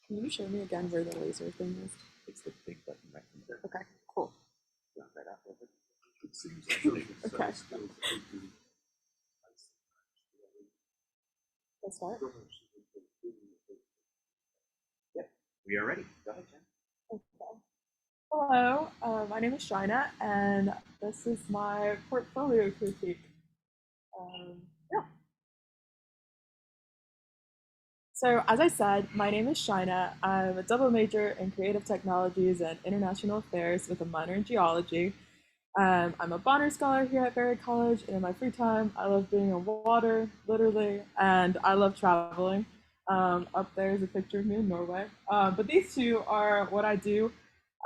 Can you show me again where the laser thing is? It's the big button right in there. Okay, cool. Right after it. It seems like Okay. Let's start. Yep, we are ready. Go ahead, Jen. Okay. Hello, my name is Shaina, and this is my portfolio critique. Yeah. So, as I said, my name is Shaina. I'm a double major in creative technologies and international affairs with a minor in geology. I'm a Bonner Scholar here at Berry College, and in my free time, I love being on water, literally, and I love traveling. Up there is a picture of me in Norway. But these two are what I do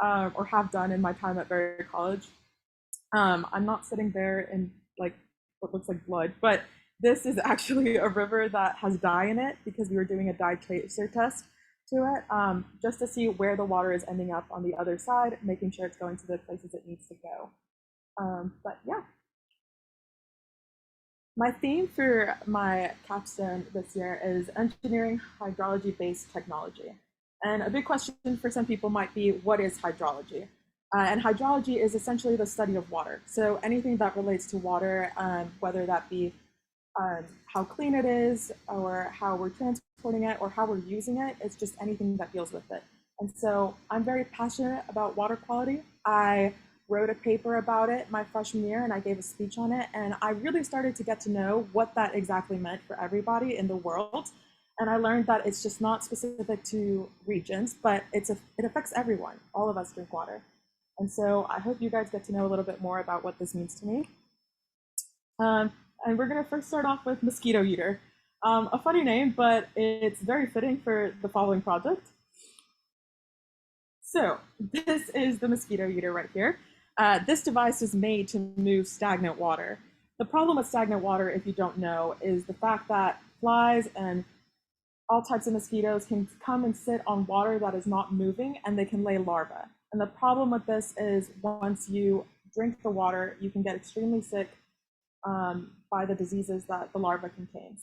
or have done in my time at Berry College. I'm not sitting there in like what looks like blood, but this is actually a river that has dye in it because we were doing a dye tracer test to it, just to see where the water is ending up on the other side, making sure it's going to the places it needs to go. But yeah, my theme for my capstone this year is engineering hydrology-based technology. And a big question for some people might be, what is hydrology? And hydrology is essentially the study of water. So anything that relates to water, whether that be how clean it is, or how we're transporting it, or how we're using it, it's just anything that deals with it. And so I'm very passionate about water quality. I wrote a paper about it my freshman year and I gave a speech on it. And I really started to get to know what that exactly meant for everybody in the world. And I learned that it's just not specific to regions, but it affects everyone. All of us drink water. And so I hope you guys get to know a little bit more about what this means to me. And we're going to first start off with mosquito eater. A funny name, but it's very fitting for the following project. So this is the mosquito eater right here. This device is made to move stagnant water. The problem with stagnant water, if you don't know, is the fact that flies and all types of mosquitoes can come and sit on water that is not moving, and they can lay larvae. And the problem with this is once you drink the water, you can get extremely sick by the diseases that the larva contains.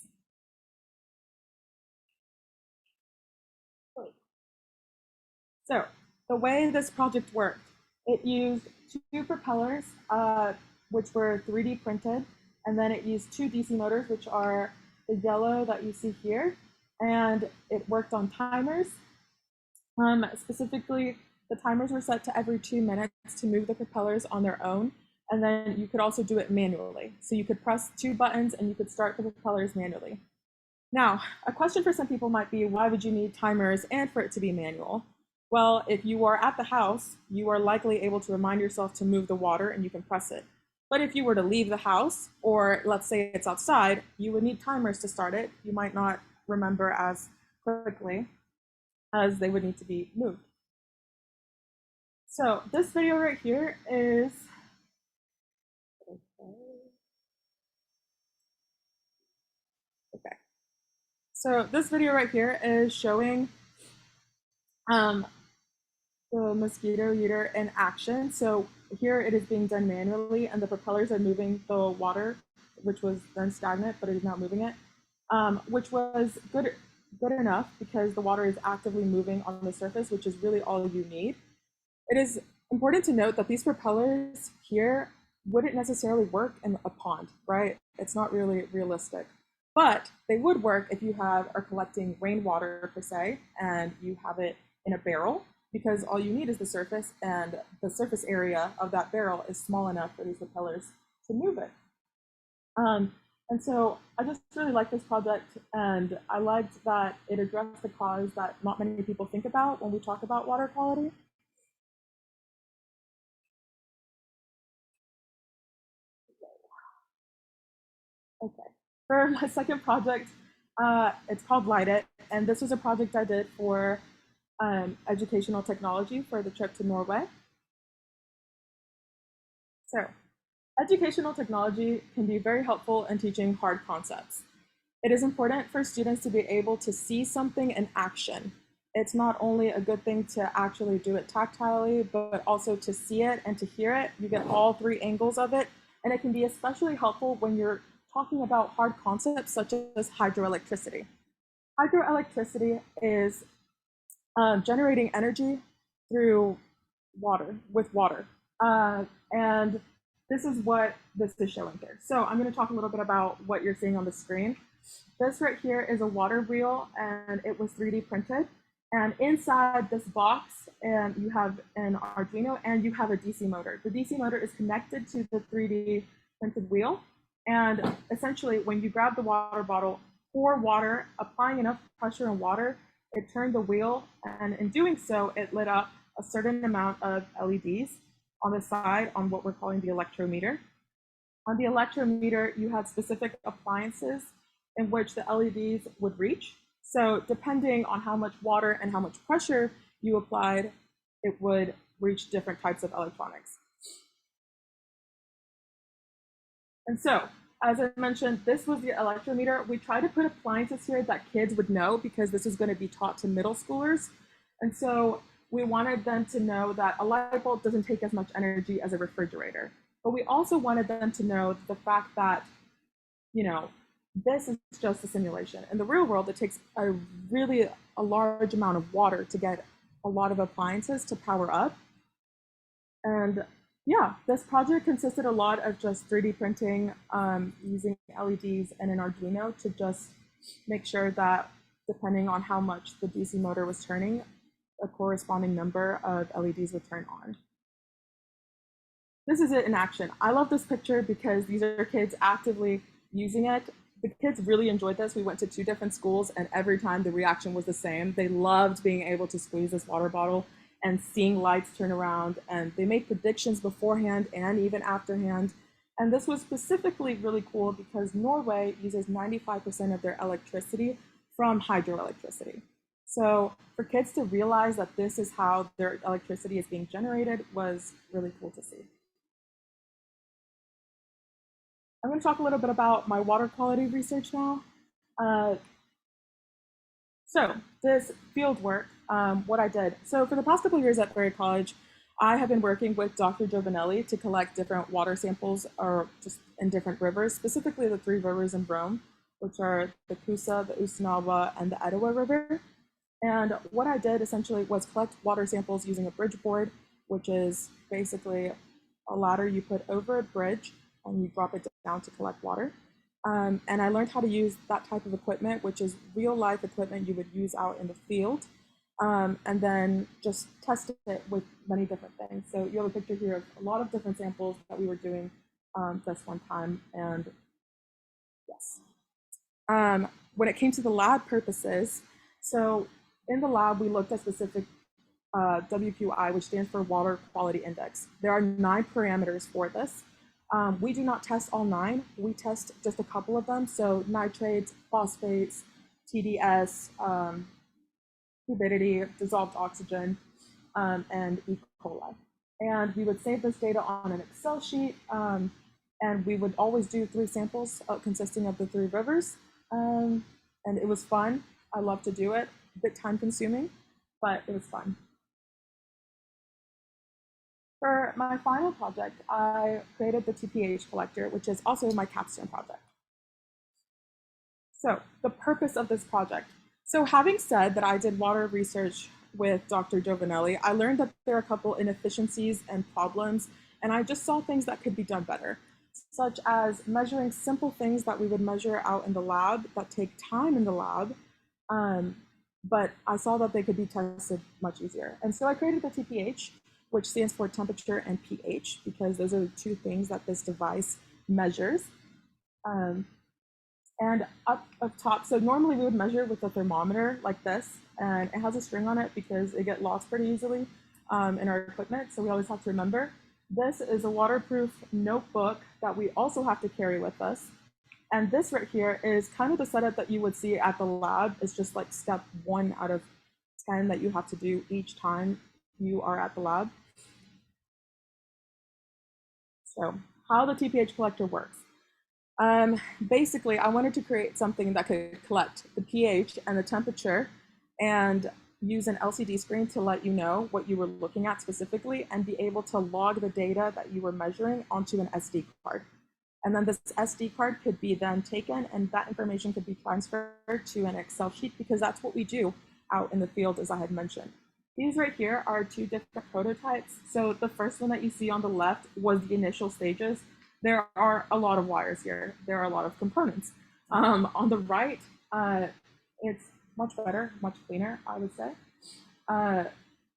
So the way this project worked, it used two propellers, which were 3D printed, and then it used two DC motors, which are the yellow that you see here, and it worked on timers. Specifically, the timers were set to every 2 minutes to move the propellers on their own, and then you could also do it manually. So you could press two buttons and you could start the propellers manually. Now, a question for some people might be, why would you need timers and for it to be manual? Well, if you are at the house, you are likely able to remind yourself to move the water and you can press it. But if you were to leave the house, or let's say it's outside, you would need timers to start it. You might not remember as quickly as they would need to be moved. So this video right here is, okay. So this video right here is showing the mosquito eater in action. So here it is being done manually, and the propellers are moving the water, which was then stagnant, but it is now moving it, which was good enough because the water is actively moving on the surface, which is really all you need. It is important to note that these propellers here wouldn't necessarily work in a pond, right? It's not really realistic. But they would work if you are collecting rainwater per se, and you have it in a barrel, because all you need is the surface, and the surface area of that barrel is small enough for these propellers to move it. And so I just really like this project, and I liked that it addressed the cause that not many people think about when we talk about water quality. Okay. For my second project, it's called Light It, and this was a project I did for educational technology for the trip to Norway. So, educational technology can be very helpful in teaching hard concepts. It is important for students to be able to see something in action. It's not only a good thing to actually do it tactilely, but also to see it and to hear it. You get all three angles of it, and it can be especially helpful when you're talking about hard concepts such as hydroelectricity. Hydroelectricity is generating energy through water, with water. And this is what this is showing here. So I'm going to talk a little bit about what you're seeing on the screen. This right here is a water wheel, and it was 3D printed. And inside this box, you have an Arduino and you have a DC motor. The DC motor is connected to the 3D printed wheel. And essentially, when you grab the water bottle, pour water, applying enough pressure and water, it turned the wheel. And in doing so, it lit up a certain amount of LEDs on the side on what we're calling the electrometer. On the electrometer, you had specific appliances in which the LEDs would reach. So depending on how much water and how much pressure you applied, it would reach different types of electronics. And so, as I mentioned, this was the electrometer. We tried to put appliances here that kids would know because this is going to be taught to middle schoolers. And so we wanted them to know that a light bulb doesn't take as much energy as a refrigerator. But we also wanted them to know the fact that, this is just a simulation. In the real world, it takes a large amount of water to get a lot of appliances to power up. And yeah, this project consisted a lot of just 3D printing using LEDs and an Arduino to just make sure that depending on how much the DC motor was turning, a corresponding number of LEDs would turn on. This is it in action. I love this picture because these are kids actively using it. The kids really enjoyed this. We went to 2 different schools, and every time the reaction was the same. They loved being able to squeeze this water bottle and seeing lights turn around, and they made predictions beforehand and even afterhand. And this was specifically really cool because Norway uses 95% of their electricity from hydroelectricity. So for kids to realize that this is how their electricity is being generated was really cool to see. I'm going to talk a little bit about my water quality research now. So this field work, what I did. So for the past couple of years at Berry College, I have been working with Dr. Giovanelli to collect different water samples or just in different rivers, specifically the 3 rivers in Rome, which are the Kusa, the Usnawa, and the Etowah River. And what I did essentially was collect water samples using a bridge board, which is basically a ladder you put over a bridge and you drop it down to collect water. And I learned how to use that type of equipment, which is real life equipment you would use out in the field, and then just test it with many different things. So you have a picture here of a lot of different samples that we were doing this one time. And yes. When it came to the lab purposes, so in the lab, we looked at specific WQI, which stands for Water Quality Index. There are 9 parameters for this. We do not test all 9. We test just a couple of them. So nitrates, phosphates, TDS, turbidity, dissolved oxygen, and E. coli. And we would save this data on an Excel sheet. And we would always do 3 samples consisting of the 3 rivers. And it was fun. I love to do it. A bit time consuming, but it was fun. For my final project, I created the TPH collector, which is also my capstone project. So the purpose of this project. So having said that I did water research with Dr. Giovanelli, I learned that there are a couple inefficiencies and problems, and I just saw things that could be done better, such as measuring simple things that we would measure out in the lab that take time in the lab, but I saw that they could be tested much easier. And so I created the TPH, which stands for temperature and pH, because those are the 2 things that this device measures. And up top, so normally we would measure with a thermometer like this, and it has a string on it because it gets lost pretty easily in our equipment, so we always have to remember. This is a waterproof notebook that we also have to carry with us. And this right here is kind of the setup that you would see at the lab. It's just like step 1 out of 10 that you have to do each time you are at the lab. So how the TPH collector works. Basically, I wanted to create something that could collect the pH and the temperature and use an LCD screen to let you know what you were looking at specifically and be able to log the data that you were measuring onto an SD card. And then this SD card could be then taken and that information could be transferred to an Excel sheet because that's what we do out in the field, as I had mentioned. These right here are two different prototypes. So the first one that you see on the left was the initial stages. There are a lot of wires here. There are a lot of components. On the right, it's much better, much cleaner, I would say. Uh,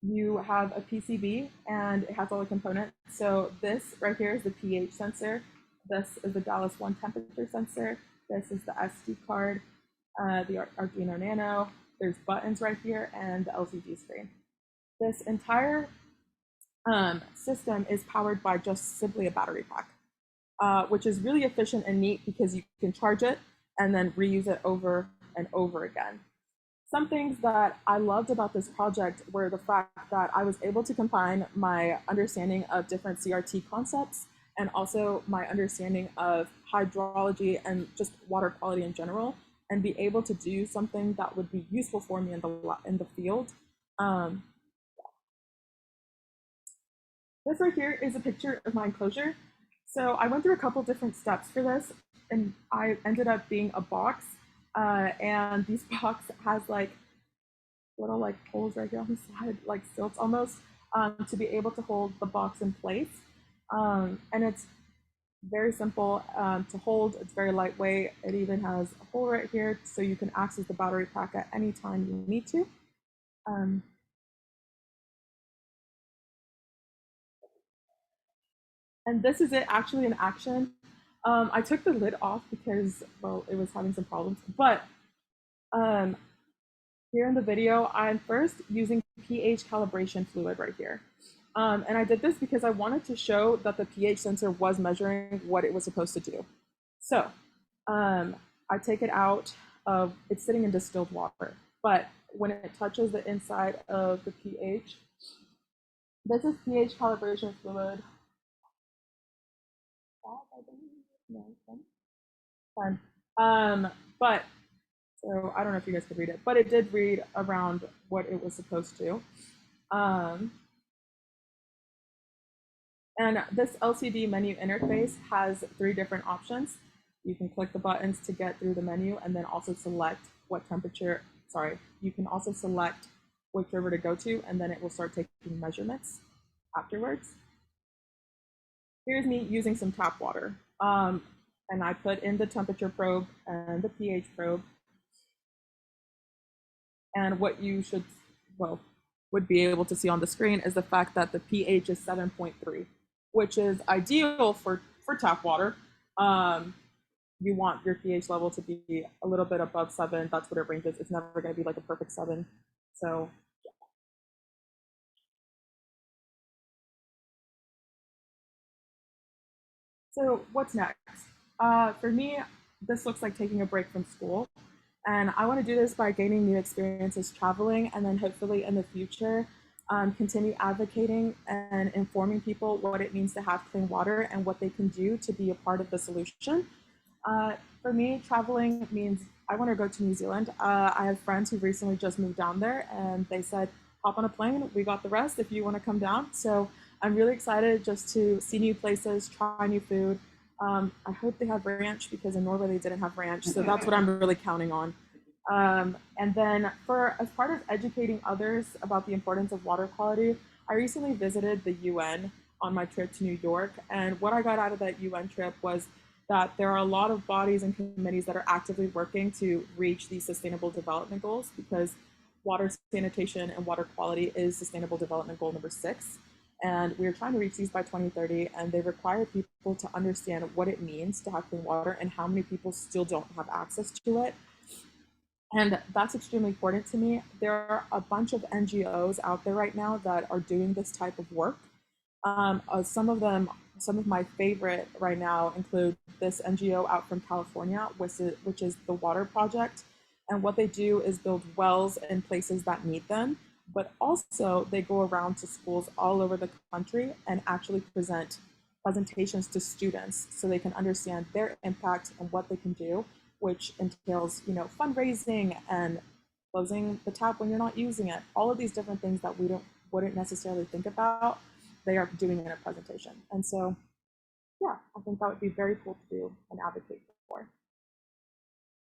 you have a PCB and it has all the components. So this right here is the pH sensor. This is the Dallas One temperature sensor. This is the SD card, the Arduino Nano. There's buttons right here and the LCD screen. This entire system is powered by just simply a battery pack, which is really efficient and neat because you can charge it and then reuse it over and over again. Some things that I loved about this project were the fact that I was able to combine my understanding of different CRT concepts and also my understanding of hydrology and just water quality in general, and be able to do something that would be useful for me in the field. This right here is a picture of my enclosure. So I went through a couple different steps for this, and I ended up being a box. And these box has like little like holes right here on the side, like stilts almost, to be able to hold the box in place. And it's very simple to hold. It's very lightweight. It even has a hole right here, so you can access the battery pack at any time you need to. And this is it actually in action. I took the lid off because, well, it was having some problems. But um, here in the video, I'm first using pH calibration fluid right here. And I did this because I wanted to show that the pH sensor was measuring what it was supposed to do. So I take it out of, it's sitting in distilled water, but when it touches the inside of the pH, this is pH calibration fluid. Fun. But so I don't know if you guys could read it, but it did read around what it was supposed to. And this LCD menu interface has 3 different options. You can click the buttons to get through the menu and then also select what temperature, sorry, you can also select which river to go to, and then it will start taking measurements afterwards. Here's me using some tap water. And I put in the temperature probe and the pH probe. And what you should, well, would be able to see on the screen is the fact that the pH is 7.3, which is ideal for tap water. You want your pH level to be a little bit above 7. That's what it ranges. It's never going to be like a perfect 7. So So what's next? For me, this looks like taking a break from school. And I want to do this by gaining new experiences traveling, and then hopefully in the future, continue advocating and informing people what it means to have clean water and what they can do to be a part of the solution. For me, traveling means I want to go to New Zealand. I have friends who recently just moved down there, and they said, hop on a plane, we got the rest if you want to come down. So I'm really excited just to see new places, try new food. I hope they have ranch because in Norway they didn't have ranch. So that's what I'm really counting on. And then as part of educating others about the importance of water quality, I recently visited the UN on my trip to New York. And what I got out of that UN trip was that there are a lot of bodies and committees that are actively working to reach these sustainable development goals, because water sanitation and water quality is sustainable development goal number 6. And we're trying to reach these by 2030, and they require people to understand what it means to have clean water and how many people still don't have access to it. And that's extremely important to me. There are a bunch of NGOs out there right now that are doing this type of work. Some of my favorite right now include this NGO out from California, which is the Water Project. And what they do is build wells in places that need them, but also they go around to schools all over the country and actually present presentations to students so they can understand their impact and what they can do, which entails, fundraising and closing the tap when you're not using it. All of these different things that we wouldn't necessarily think about, they are doing in a presentation. And so, yeah, I think that would be very cool to do and advocate for.